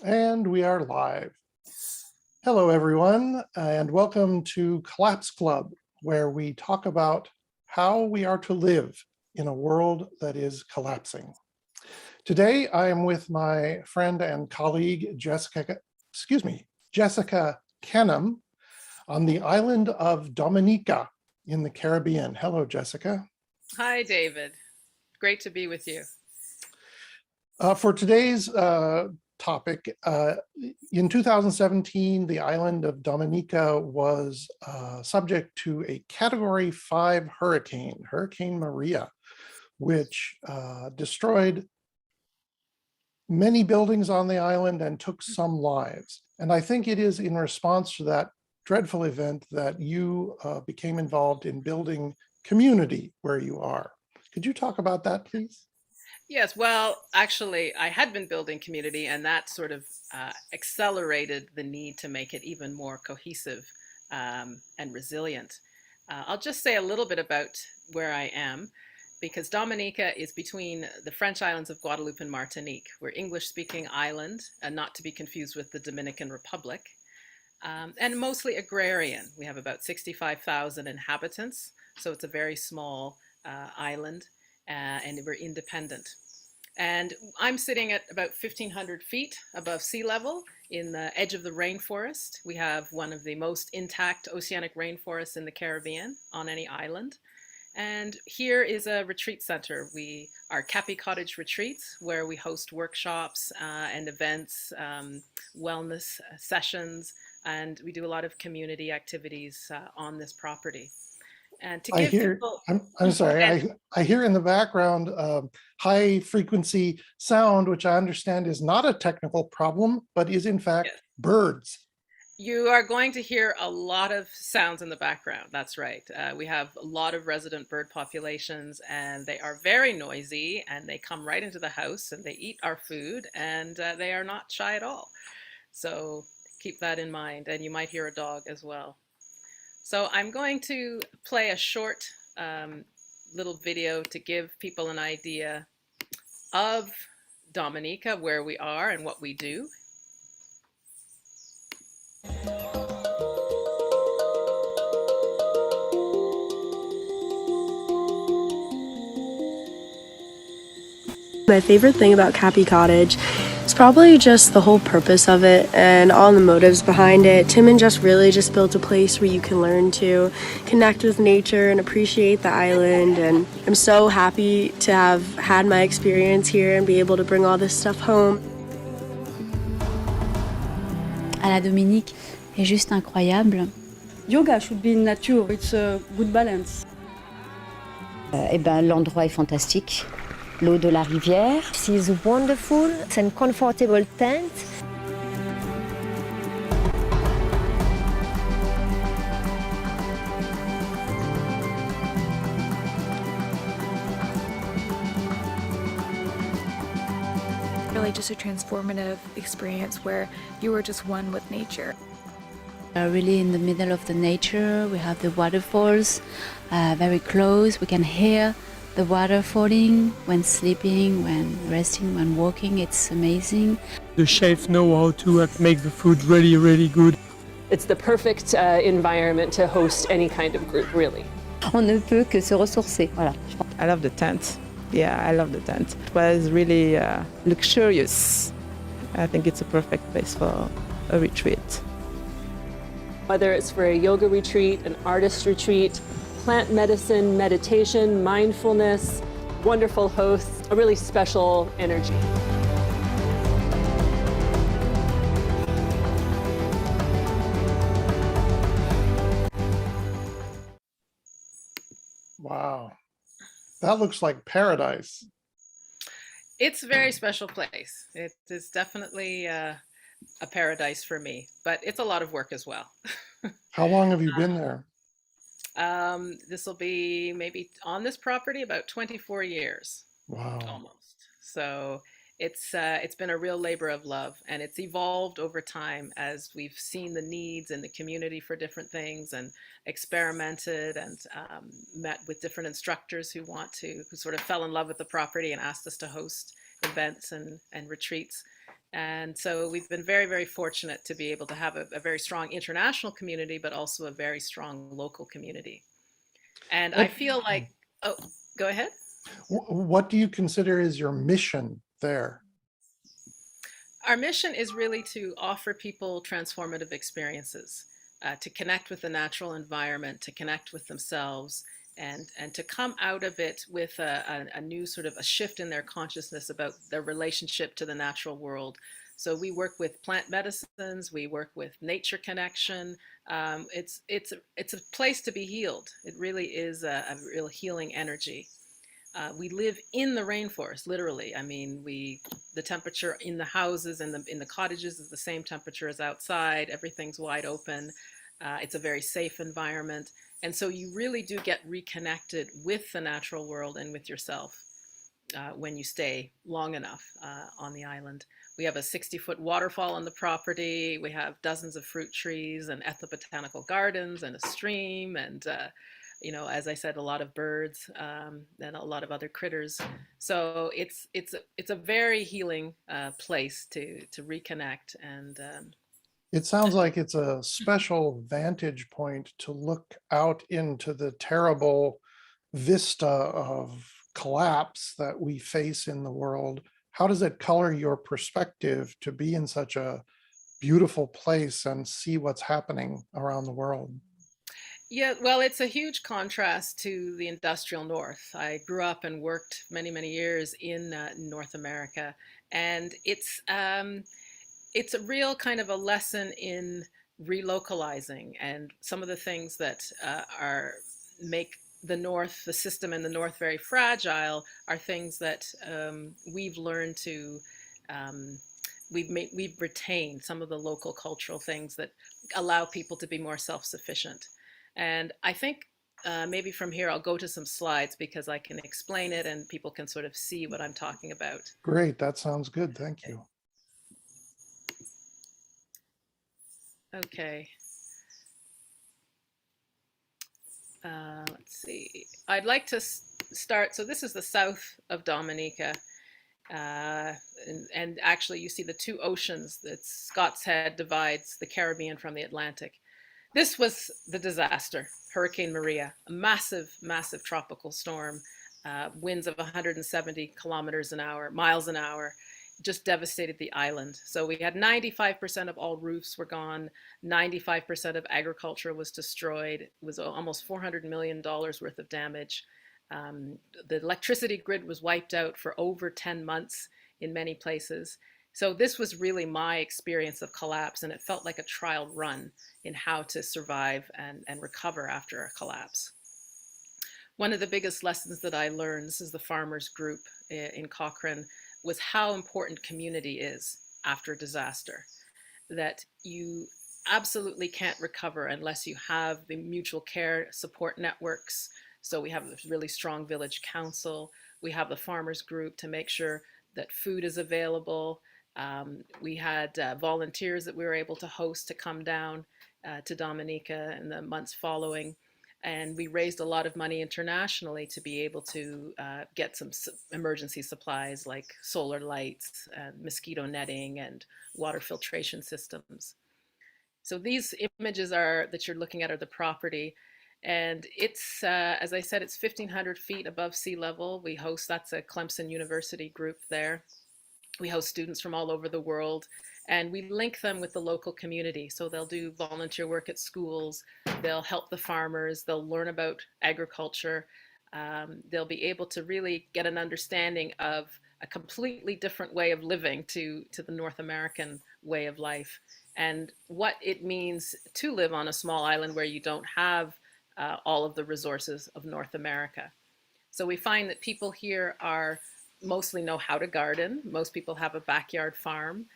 And we are live. Hello, everyone, and welcome to Collapse Club, where we talk about how we are to live in a world that is collapsing. Today, I am with my friend and colleague, Jessica Canham, on the island of Dominica in the Caribbean. Hello, Jessica. Hi, David. Great to be with you. For today's topic, in 2017, the island of Dominica was subject to a Category 5 hurricane, Hurricane Maria, which destroyed many buildings on the island and took some lives. And I think it is in response to that dreadful event that you became involved in building community where you are. Could you talk about that, please? Yes, well, actually, I had been building community, and that sort of accelerated the need to make it even more cohesive and resilient. I'll just say a little bit about where I am, because Dominica is between the French islands of Guadeloupe and Martinique. We're English-speaking island, and not to be confused with the Dominican Republic, and mostly agrarian. We have about 65,000 inhabitants, so it's a very small island, and we're independent. And I'm sitting at about 1,500 feet above sea level in the edge of the rainforest. We have one of the most intact oceanic rainforests in the Caribbean on any island. And here is a retreat center. We are Cappy Cottage Retreats, where we host workshops and events, wellness sessions, and we do a lot of community activities on this property. And to I give hear, people, I'm sorry, and I hear in the background high frequency sound, which I understand is not a technical problem, but is in fact yes, birds. you are going to hear a lot of sounds in the background. That's right. We have a lot of resident bird populations, and they are very noisy, and they come right into the house and they eat our food, and they are not shy at all. So keep that in mind, and you might hear a dog as well. So I'm going to play a short little video to give people an idea of Dominica, where we are and what we do. My favorite thing about Cappy Cottage is probably just the whole purpose of it and all the motives behind it. Tim and Jess really just built a place where you can learn to connect with nature and appreciate the island. And I'm so happy to have had my experience here and be able to bring all this stuff home. À la Dominique est juste incroyable. Yoga should be in nature, it's a good balance. L'endroit est fantastique. L'eau de la rivière. She's wonderful and comfortable tent. Really just a transformative experience where you were just one with nature. We are really in the middle of the nature. We have the waterfalls very close. We can hear the water falling when sleeping, when resting, when walking. It's amazing. The chefs know how to make the food really, really good. It's the perfect environment to host any kind of group, really. On ne peut que se ressourcer. Voilà. I love the tent. Yeah, I love the tent. It was really luxurious. I think it's a perfect place for a retreat. Whether it's for a yoga retreat, an artist retreat, plant medicine, meditation, mindfulness, wonderful hosts, a really special energy. Wow, that looks like paradise. It's a very special place. It is definitely a paradise for me, but it's a lot of work as well. How long have you been there? This will be maybe on this property about 24 years, Wow. almost. So it's been a real labor of love, and it's evolved over time as we've seen the needs in the community for different things, and experimented and met with different instructors who sort of fell in love with the property and asked us to host events and retreats. And so we've been very, very fortunate to be able to have a very strong international community, but also a very strong local community. And I feel like, oh, go ahead. What do you consider is your mission there? Our mission is really to offer people transformative experiences, to connect with the natural environment, to connect with themselves, and to come out of it with a new sort of a shift in their consciousness about their relationship to the natural world. So we work with plant medicines, we work with nature connection. It's a place to be healed. It really is a real healing energy. We live in the rainforest, literally. I mean, the temperature in the houses and in the cottages is the same temperature as outside. Everything's wide open. It's a very safe environment. And so you really do get reconnected with the natural world and with yourself when you stay long enough on the island. We have a 60-foot waterfall on the property. We have dozens of fruit trees and ethnobotanical gardens and a stream and as I said, a lot of birds and a lot of other critters. So it's a very healing place to reconnect. And it sounds like it's a special vantage point to look out into the terrible vista of collapse that we face in the world. How does it color your perspective to be in such a beautiful place and see what's happening around the world? Yeah, well, it's a huge contrast to the industrial North. I grew up and worked many, many years in North America, and it's a real kind of a lesson in relocalizing, and some of the things that make the system in the North very fragile are things that we've learned to we've retained some of the local cultural things that allow people to be more self-sufficient. And I think maybe from here I'll go to some slides because I can explain it and people can sort of see what I'm talking about. Great, that sounds good. Thank you. Okay. Let's see. I'd like to start. So this is the south of Dominica. And actually you see the two oceans that Scott's Head divides the Caribbean from the Atlantic. This was the disaster, Hurricane Maria, a massive, massive tropical storm, winds of 170 miles an hour, just devastated the island. So we had 95% of all roofs were gone, 95% of agriculture was destroyed. It was almost $400 million worth of damage. The electricity grid was wiped out for over 10 months in many places. So this was really my experience of collapse, and it felt like a trial run in how to survive and recover after a collapse. One of the biggest lessons that I learned, this is the farmers group in Cochrane, was how important community is after disaster. That you absolutely can't recover unless you have the mutual care support networks. So we have a really strong village council. We have the farmers group to make sure that food is available. We had volunteers that we were able to host to come down to Dominica in the months following. And we raised a lot of money internationally to be able to get some emergency supplies like solar lights, mosquito netting, and water filtration systems. So these images that you're looking at are the property. And it's, as I said, it's 1,500 feet above sea level. We host, that's a Clemson University group there. We host students from all over the world, and we link them with the local community. So they'll do volunteer work at schools, they'll help the farmers, they'll learn about agriculture. They'll be able to really get an understanding of a completely different way of living to the North American way of life, and what it means to live on a small island where you don't have all of the resources of North America. So we find that people here mostly know how to garden. Most people have a backyard farm.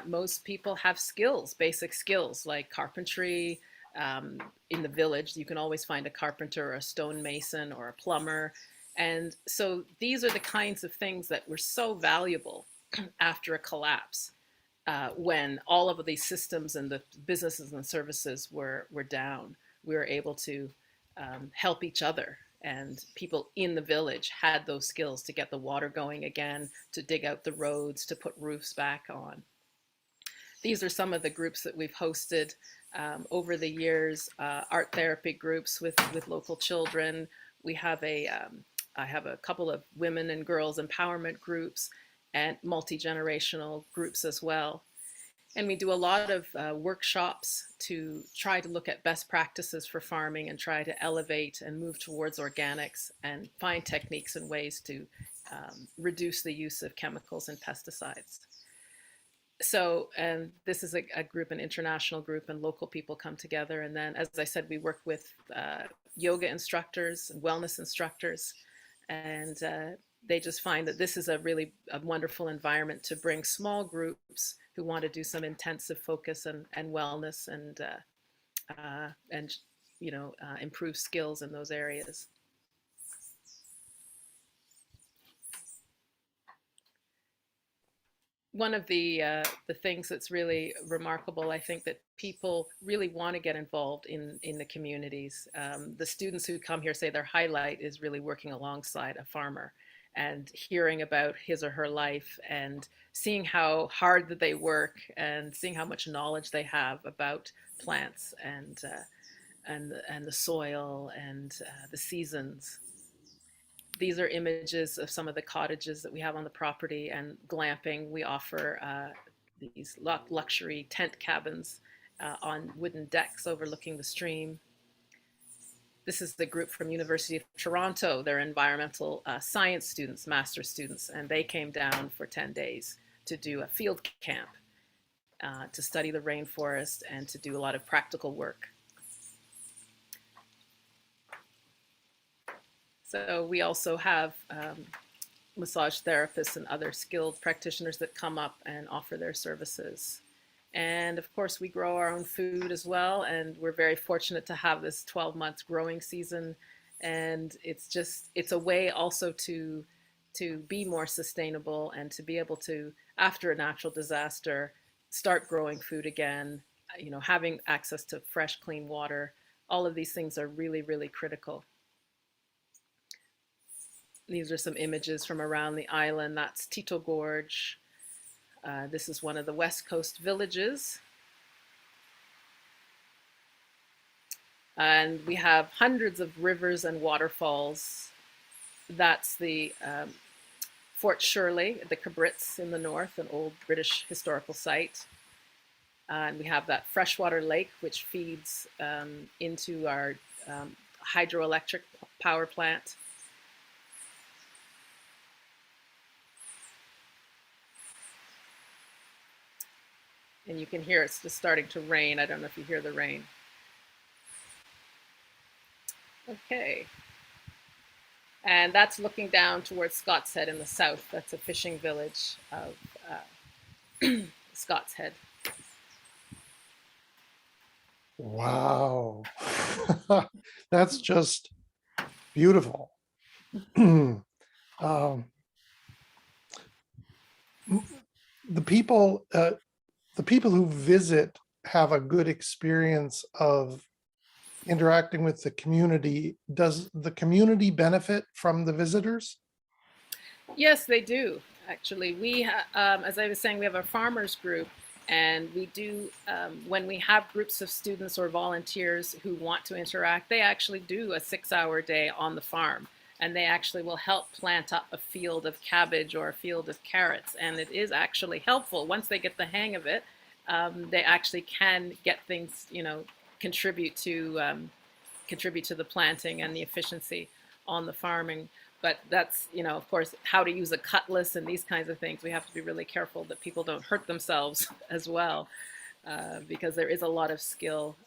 Most people have skills, basic skills like carpentry. In the village, you can always find a carpenter or a stonemason or a plumber. And so these are the kinds of things that were so valuable after a collapse, when all of these systems and the businesses and services were down. We were able to help each other and people in the village had those skills to get the water going again, to dig out the roads, to put roofs back on. These are some of the groups that we've hosted over the years, art therapy groups with local children. We have I have a couple of women and girls empowerment groups and multi-generational groups as well. And we do a lot of workshops to try to look at best practices for farming and try to elevate and move towards organics and find techniques and ways to reduce the use of chemicals and pesticides. So, and this is a group, an international group, and local people come together. And then, as I said, we work with yoga instructors and wellness instructors. And they just find that this is a really wonderful environment to bring small groups who want to do some intensive focus and wellness and improve skills in those areas. One of the things that's really remarkable, I think, that people really want to get involved in the communities. The students who come here say their highlight is really working alongside a farmer and hearing about his or her life and seeing how hard that they work and seeing how much knowledge they have about plants and the soil and the seasons. These are images of some of the cottages that we have on the property and glamping. We offer these luxury tent cabins on wooden decks overlooking the stream. This is the group from University of Toronto. They're environmental science students, master's students, and they came down for 10 days to do a field camp to study the rainforest and to do a lot of practical work. So we also have massage therapists and other skilled practitioners that come up and offer their services. And of course, we grow our own food as well. And we're very fortunate to have this 12-month growing season. And it's a way also to be more sustainable and to be able to, after a natural disaster, start growing food again, having access to fresh, clean water. All of these things are really, really critical. These are some images from around the island. That's Tito Gorge. This is one of the West Coast villages. And we have hundreds of rivers and waterfalls. That's the Fort Shirley, the Cabrits in the north, an old British historical site. And we have that freshwater lake, which feeds into our hydroelectric power plant. And you can hear it's just starting to rain. I don't know if you hear the rain. Okay. And that's looking down towards Scott's Head in the south. That's a fishing village of Scott's Head. Wow. That's just beautiful. The people who visit have a good experience of interacting with the community. Does the community benefit from the visitors? Yes, they do. Actually, we, as I was saying, we have a farmers group, and we do, when we have groups of students or volunteers who want to interact, they actually do a 6-hour day on the farm. And they actually will help plant up a field of cabbage or a field of carrots. And it is actually helpful. Once they get the hang of it, they actually can get things, contribute to the planting and the efficiency on the farming. But that's, of course, how to use a cutlass and these kinds of things. We have to be really careful that people don't hurt themselves as well, because there is a lot of skill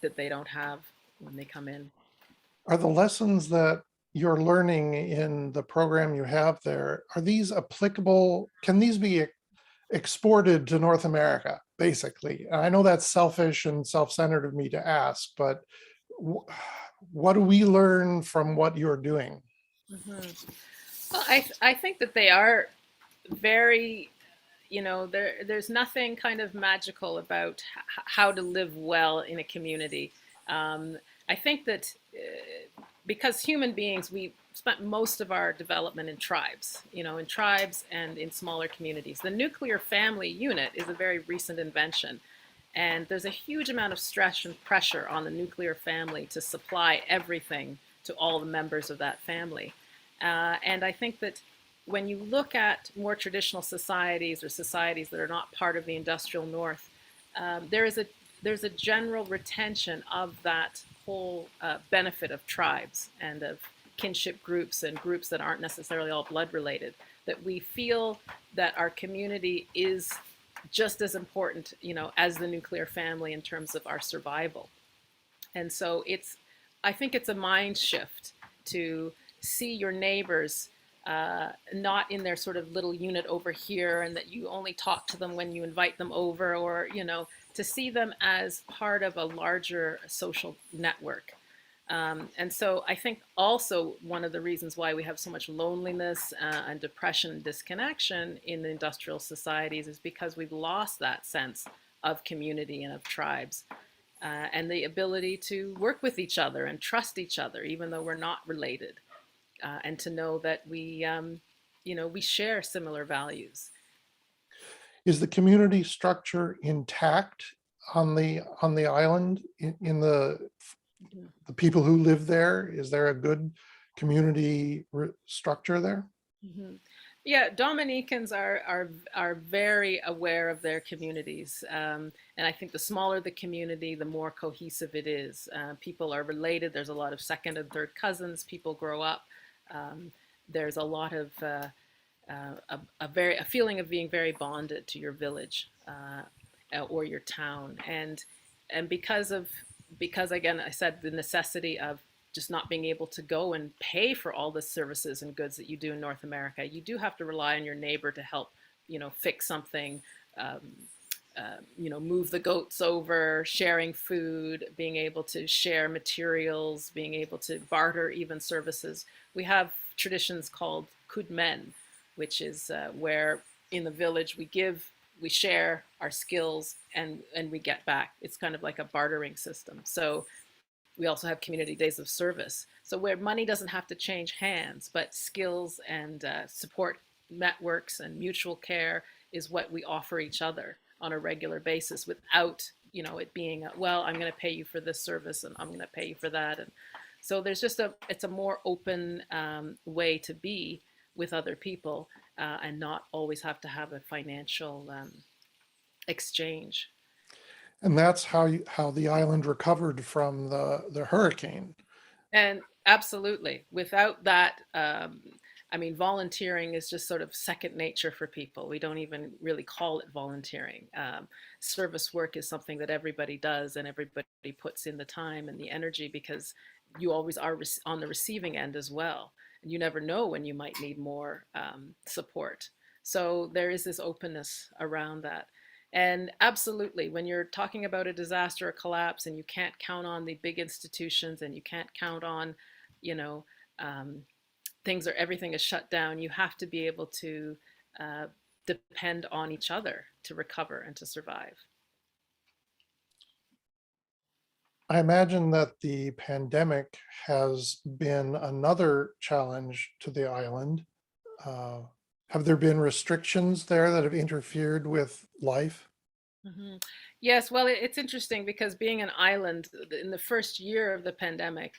that they don't have when they come in. Are the lessons that you're learning in the program you have there, are these applicable? Can these be exported to North America, basically? I know that's selfish and self-centered of me to ask, but what do we learn from what you're doing? Mm-hmm. Well, I think that they are very, there's nothing kind of magical about how to live well in a community. I think that because human beings, we spent most of our development in tribes, in tribes and in smaller communities. The nuclear family unit is a very recent invention. And there's a huge amount of stress and pressure on the nuclear family to supply everything to all the members of that family. And I think that when you look at more traditional societies or societies that are not part of the industrial north, there's a general retention of that whole benefit of tribes and of kinship groups and groups that aren't necessarily all blood related, that we feel that our community is just as important, as the nuclear family in terms of our survival. And so I think it's a mind shift to see your neighbors not in their sort of little unit over here, and that you only talk to them when you invite them over, or, to see them as part of a larger social network. And so I think also one of the reasons why we have so much loneliness and depression and disconnection in the industrial societies is because we've lost that sense of community and of tribes, and the ability to work with each other and trust each other, even though we're not related, and to know that we share similar values. Is the community structure intact on the island in the people who live there? Is there a good community structure there? Mm-hmm. Yeah, Dominicans are very aware of their communities, and I think the smaller the community, the more cohesive it is. People are related. There's a lot of second and third cousins. People grow up. There's a lot of a feeling of being very bonded to your village or your town, and because again, I said the necessity of just not being able to go and pay for all the services and goods that you do in North America. You do have to rely on your neighbor to help, fix something, move the goats over, sharing food, being able to share materials, being able to barter even services. We have traditions called kudmen, which is where in the village we share our skills and we get back. It's kind of like a bartering system. So we also have community days of service. So where money doesn't have to change hands, but skills and support networks and mutual care is what we offer each other on a regular basis without, it being, I'm going to pay you for this service and I'm going to pay you for that. And so there's just it's a more open way to be with other people and not always have to have a financial exchange. And that's how the island recovered from the hurricane. And absolutely, without that, volunteering is just sort of second nature for people. We don't even really call it volunteering. Service work is something that everybody does, and everybody puts in the time and the energy, because you always are on the receiving end as well. And you never know when you might need more support. So there is this openness around that. And absolutely, when you're talking about a disaster or collapse and you can't count on the big institutions and you can't count on, everything is shut down, you have to be able to depend on each other to recover and to survive. I imagine that the pandemic has been another challenge to the island. Have there been restrictions there that have interfered with life? Mm-hmm. Yes, well, it's interesting because being an island, in the first year of the pandemic,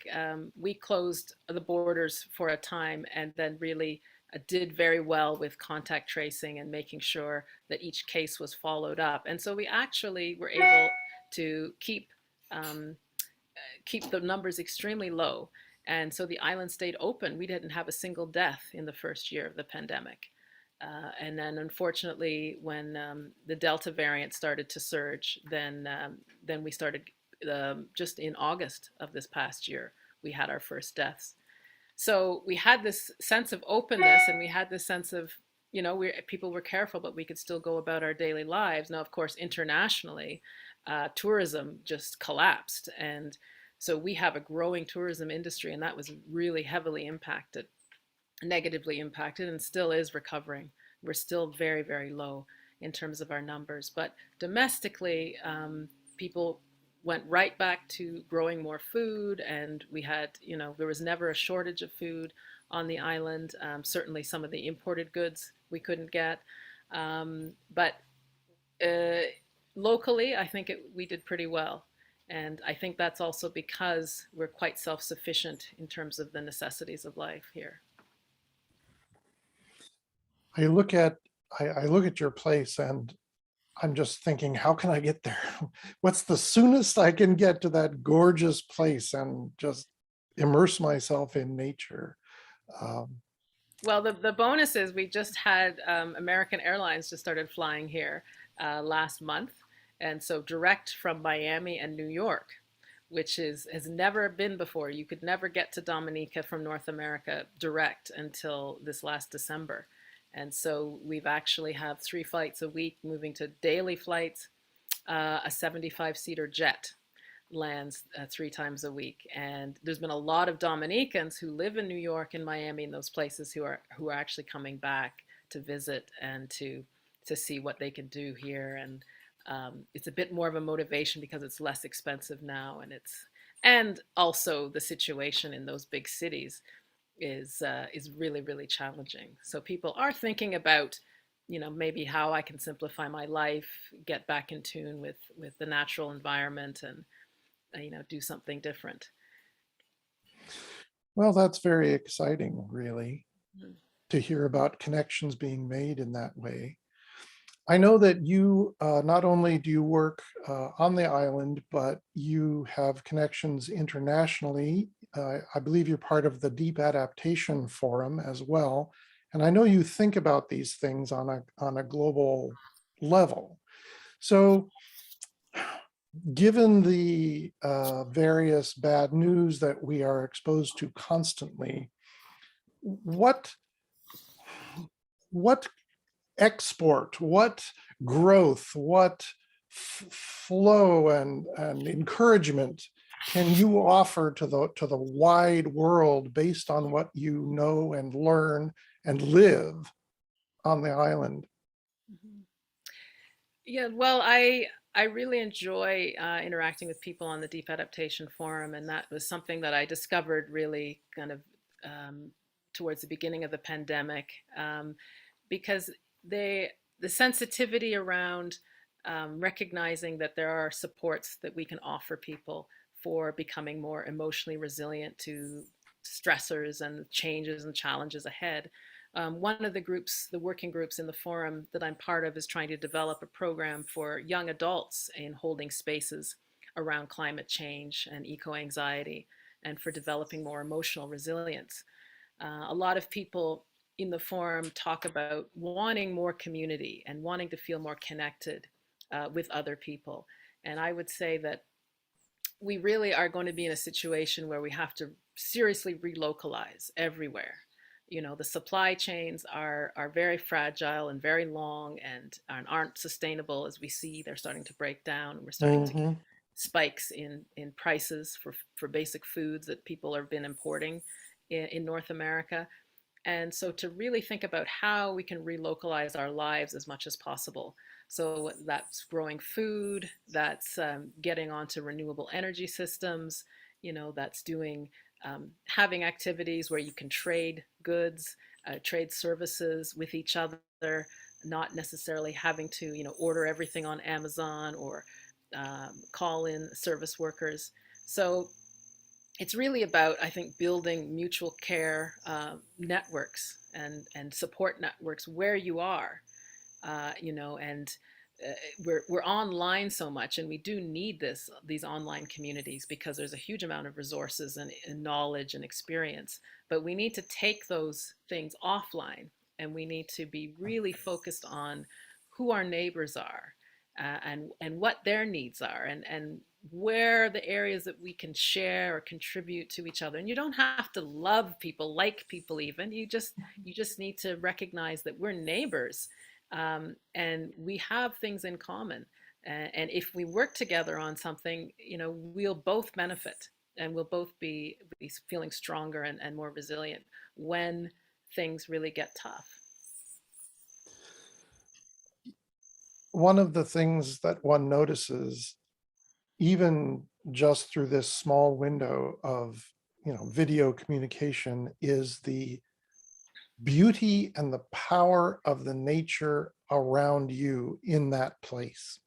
we closed the borders for a time and then really did very well with contact tracing and making sure that each case was followed up. And so we actually were able to keep the numbers extremely low. And so the island stayed open. We didn't have a single death in the first year of the pandemic. And then unfortunately, when the Delta variant started to surge, then we started, just in August of this past year, we had our first deaths. So we had this sense of openness, and we had this sense of, people were careful, but we could still go about our daily lives. Now, of course, internationally, tourism just collapsed. And so we have a growing tourism industry, and that was really heavily impacted, negatively impacted, and still is recovering. We're still very, very low in terms of our numbers. But domestically, people went right back to growing more food, and we had, there was never a shortage of food on the island. Certainly some of the imported goods we couldn't get. But locally, I think we did pretty well. And I think that's also because we're quite self-sufficient in terms of the necessities of life here. I look at I look at your place and I'm just thinking, how can I get there? What's the soonest I can get to that gorgeous place and just immerse myself in nature? Well, the bonus is we just had American Airlines just started flying here last month. And so direct from Miami and New York, which has never been before. You could never get to Dominica from North America direct until this last December. And so we've actually have 3 flights a week, moving to daily flights. A 75-seater jet lands 3 times a week. And there's been a lot of Dominicans who live in New York and Miami and those places who are actually coming back to visit and to see what they can do here. And it's a bit more of a motivation because it's less expensive now, and also the situation in those big cities is really, really challenging. So people are thinking about, maybe how I can simplify my life, get back in tune with the natural environment, and do something different. Well, that's very exciting, really, to hear about connections being made in that way. I know that you not only do you work on the island, but you have connections internationally. I believe you're part of the Deep Adaptation Forum as well. And I know you think about these things on a global level. So given the various bad news that we are exposed to constantly, what export, what growth, what flow and encouragement can you offer to the wide world based on what you know and learn and live on the island? Yeah, well, I really enjoy interacting with people on the Deep Adaptation Forum, and that was something that I discovered really kind of towards the beginning of the pandemic, because the sensitivity around recognizing that there are supports that we can offer people for becoming more emotionally resilient to stressors and changes and challenges ahead. One of the groups, the working groups in the forum that I'm part of, is trying to develop a program for young adults in holding spaces around climate change and eco-anxiety, and for developing more emotional resilience. A lot of people in the forum talk about wanting more community and wanting to feel more connected with other people. And I would say that we really are going to be in a situation where we have to seriously relocalize everywhere. The supply chains are very fragile and very long and aren't sustainable. As we see, they're starting to break down. We're starting to get spikes in prices for basic foods that people have been importing in North America. And so to really think about how we can relocalize our lives as much as possible. So that's growing food, that's getting onto renewable energy systems, that's doing having activities where you can trade goods, trade services with each other, not necessarily having to, order everything on Amazon or call in service workers. So it's really about, I think, building mutual care networks and support networks where you are, and we're online so much, and we do need these online communities because there's a huge amount of resources and knowledge and experience. But we need to take those things offline, and we need to be really focused on who our neighbors are and what their needs are, and where the areas that we can share or contribute to each other. And you don't have to love people, like people even. You just need to recognize that we're neighbors. And we have things in common. And if we work together on something, we'll both benefit, and we'll both be feeling stronger and more resilient when things really get tough. One of the things that one notices even just through this small window of, video communication, is the beauty and the power of the nature around you in that place.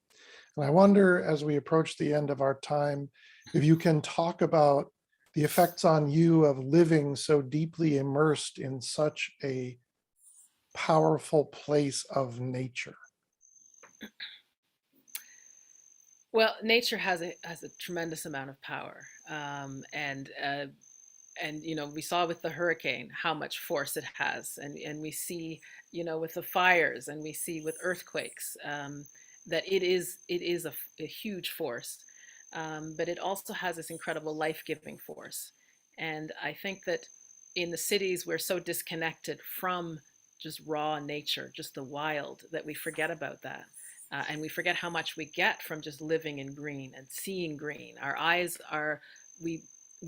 And I wonder, as we approach the end of our time, if you can talk about the effects on you of living so deeply immersed in such a powerful place of nature. Well, nature has a tremendous amount of power, and we saw with the hurricane how much force it has, and we see with the fires, and we see with earthquakes, that it is a huge force, but it also has this incredible life-giving force. And I think that in the cities we're so disconnected from just raw nature, just the wild, that we forget about that. And we forget how much we get from just living in green and seeing green. Our eyes are, we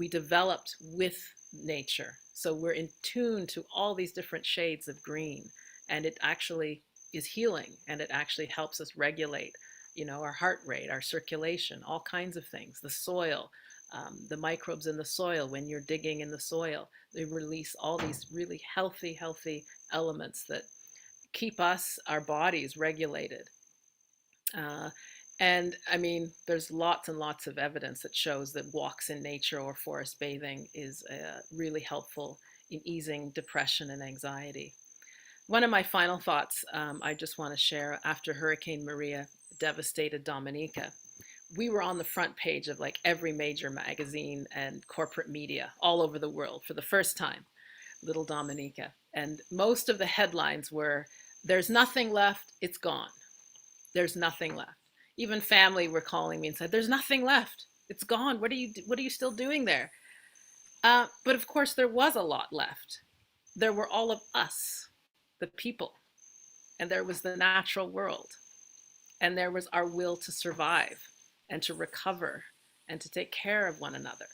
developed with nature. So we're in tune to all these different shades of green, and it actually is healing, and it actually helps us regulate, our heart rate, our circulation, all kinds of things, the soil, the microbes in the soil. When you're digging in the soil, they release all these really healthy elements that keep us, our bodies, regulated. And I mean, there's lots and lots of evidence that shows that walks in nature or forest bathing is really helpful in easing depression and anxiety. One of my final thoughts I just want to share: after Hurricane Maria devastated Dominica, we were on the front page of like every major magazine and corporate media all over the world for the first time, little Dominica. And most of the headlines were, "There's nothing left, it's gone. There's nothing left." Even family were calling me and said, "There's nothing left. It's gone. What are you still doing there?" But of course, there was a lot left. There were all of us, the people, and there was the natural world, and there was our will to survive and to recover and to take care of one another.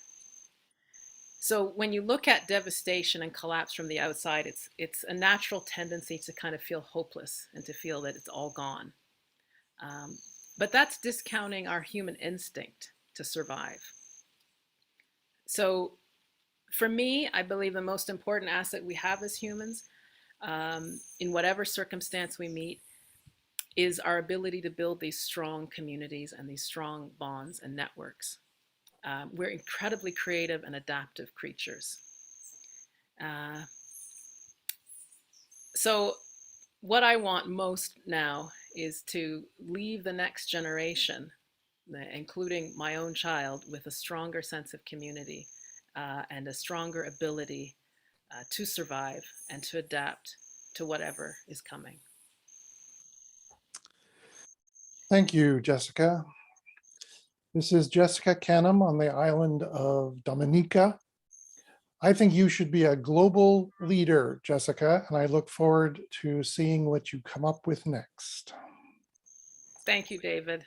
So when you look at devastation and collapse from the outside, it's a natural tendency to kind of feel hopeless and to feel that it's all gone. But that's discounting our human instinct to survive. So for me, I believe the most important asset we have as humans, in whatever circumstance we meet, is our ability to build these strong communities and these strong bonds and networks. We're incredibly creative and adaptive creatures. So what I want most now is to leave the next generation, including my own child, with a stronger sense of community and a stronger ability to survive and to adapt to whatever is coming. Thank you, Jessica. This is Jessica Canham on the island of Dominica. I think you should be a global leader, Jessica, and I look forward to seeing what you come up with next. Thank you, David.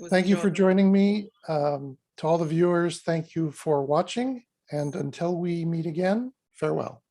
Thank you for joining me. To all the viewers, thank you for watching. And until we meet again, farewell.